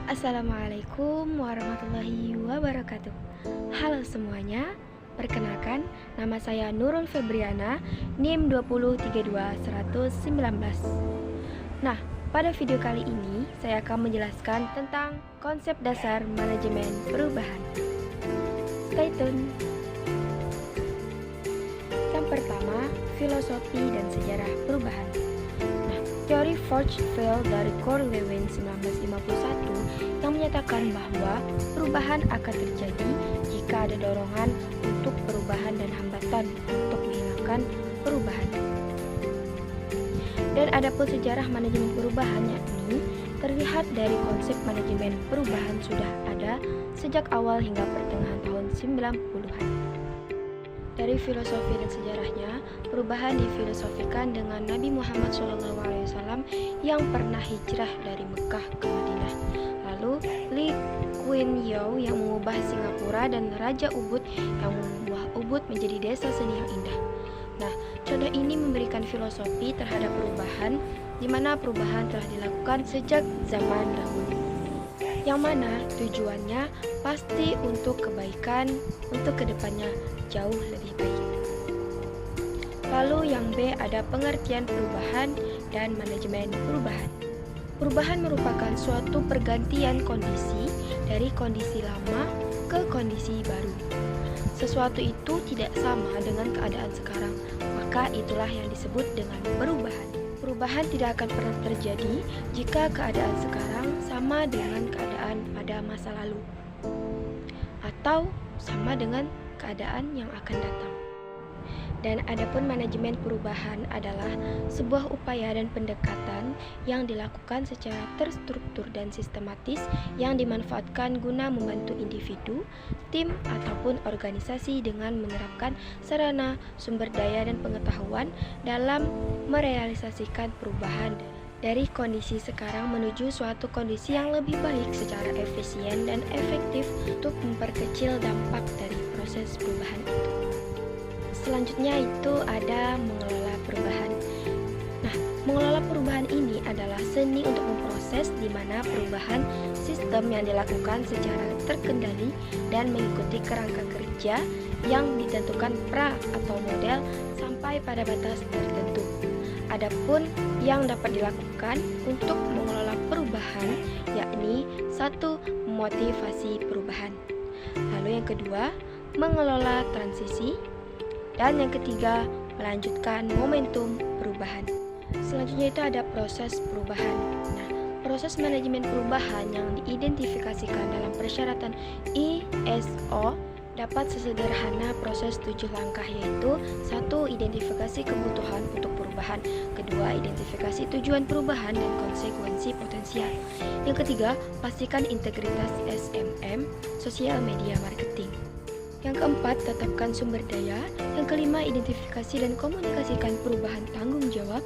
Assalamualaikum warahmatullahi wabarakatuh. Halo semuanya, perkenalkan nama saya Nurul Febriana, NIM 2032119. Nah, pada video kali ini saya akan menjelaskan tentang konsep dasar manajemen perubahan. Stay tune. Yang pertama, filosofi dan sejarah perubahan. Teori Forge-Fehl dari Carl Lewin 1951 yang menyatakan bahwa perubahan akan terjadi jika ada dorongan untuk perubahan dan hambatan untuk menghilangkan perubahan. Dan adapun sejarah manajemen perubahan yakni terlihat dari konsep manajemen perubahan sudah ada sejak awal hingga pertengahan tahun 90-an. Dari filosofi dan sejarahnya, perubahan difilosofikan dengan Nabi Muhammad SAW yang pernah hijrah dari Mekah ke Madinah. Lalu Lee Kuan Yew yang mengubah Singapura dan Raja Ubud yang mengubah Ubud menjadi desa seni yang indah. Nah, contoh ini memberikan filosofi terhadap perubahan, di mana perubahan telah dilakukan sejak zaman dahulu. Yang mana tujuannya pasti untuk kebaikan, untuk kedepannya jauh lebih baik. Lalu yang B ada pengertian perubahan dan manajemen perubahan. Perubahan merupakan suatu pergantian kondisi dari kondisi lama ke kondisi baru. Sesuatu itu tidak sama dengan keadaan sekarang, maka itulah yang disebut dengan perubahan. Perubahan tidak akan pernah terjadi jika keadaan sekarang sama dengan keadaan pada masa lalu, atau sama dengan keadaan yang akan datang. Dan adapun manajemen perubahan adalah sebuah upaya dan pendekatan yang dilakukan secara terstruktur dan sistematis yang dimanfaatkan guna membantu individu, tim, ataupun organisasi dengan menerapkan sarana, sumber daya, dan pengetahuan dalam merealisasikan perubahan dari kondisi sekarang menuju suatu kondisi yang lebih baik secara efisien dan efektif untuk memperkecil dampak dari proses perubahan itu. Selanjutnya itu ada mengelola perubahan. Nah, mengelola perubahan ini adalah seni untuk memproses di mana perubahan sistem yang dilakukan secara terkendali dan mengikuti kerangka kerja yang ditentukan atau model sampai pada batas tertentu. Adapun yang dapat dilakukan untuk mengelola perubahan yakni 1. Motivasi perubahan. Lalu yang kedua, mengelola transisi. Dan yang ketiga, melanjutkan momentum perubahan. Selanjutnya itu ada proses perubahan. Nah, proses manajemen perubahan yang diidentifikasikan dalam persyaratan ISO dapat sesederhana proses 7 langkah, yaitu 1. Identifikasi kebutuhan untuk perubahan. 2. Identifikasi tujuan perubahan dan konsekuensi potensial. Yang ketiga, pastikan integritas SMM, sosial media marketing. Yang keempat, tetapkan sumber daya. Yang kelima, identifikasi dan komunikasikan perubahan tanggung jawab.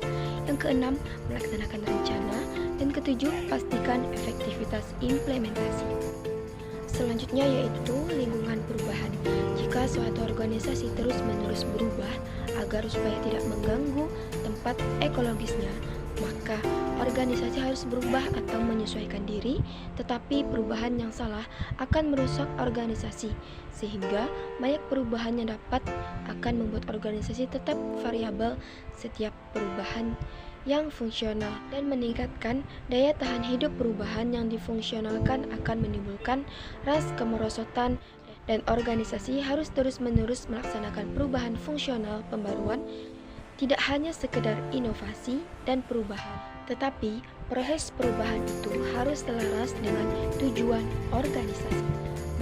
Yang keenam, melaksanakan rencana. Dan ketujuh, pastikan efektivitas implementasi. Selanjutnya yaitu lingkungan perubahan. Jika suatu organisasi terus-menerus berubah agar supaya tidak mengganggu tempat ekologisnya, maka organisasi harus berubah atau menyesuaikan diri, tetapi perubahan yang salah akan merusak organisasi, sehingga banyak perubahan yang dapat akan membuat organisasi tetap variabel. Setiap perubahan yang fungsional dan meningkatkan daya tahan hidup perubahan yang difungsionalkan akan menimbulkan ras kemerosotan, dan organisasi harus terus-menerus melaksanakan perubahan fungsional pembaruan, tidak hanya sekedar inovasi dan perubahan, tetapi proses perubahan itu harus selaras dengan tujuan organisasi.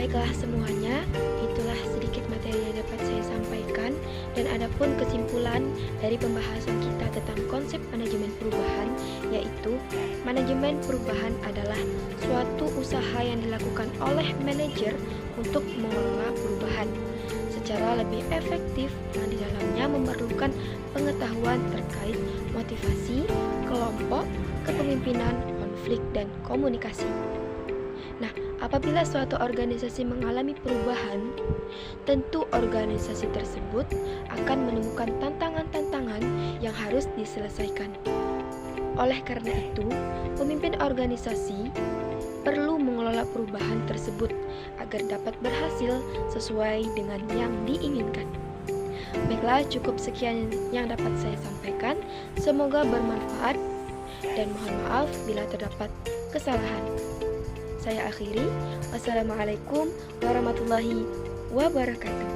Baiklah semuanya, itulah sedikit materi yang dapat saya sampaikan, dan adapun kesimpulan dari pembahasan kita tentang konsep manajemen perubahan, yaitu manajemen perubahan adalah suatu usaha yang dilakukan oleh manajer untuk mengelola perubahan secara lebih efektif, yang di dalamnya memerlukan pengetahuan terkait motivasi, kelompok, kepemimpinan, konflik, dan komunikasi. Nah, apabila suatu organisasi mengalami perubahan, tentu organisasi tersebut akan menemukan tantangan-tantangan yang harus diselesaikan. Oleh karena itu, pemimpin organisasi perlu pola perubahan tersebut agar dapat berhasil sesuai dengan yang diinginkan. Baiklah, cukup sekian yang dapat saya sampaikan. Semoga bermanfaat dan mohon maaf bila terdapat kesalahan. Saya akhiri. Wassalamualaikum warahmatullahi wabarakatuh.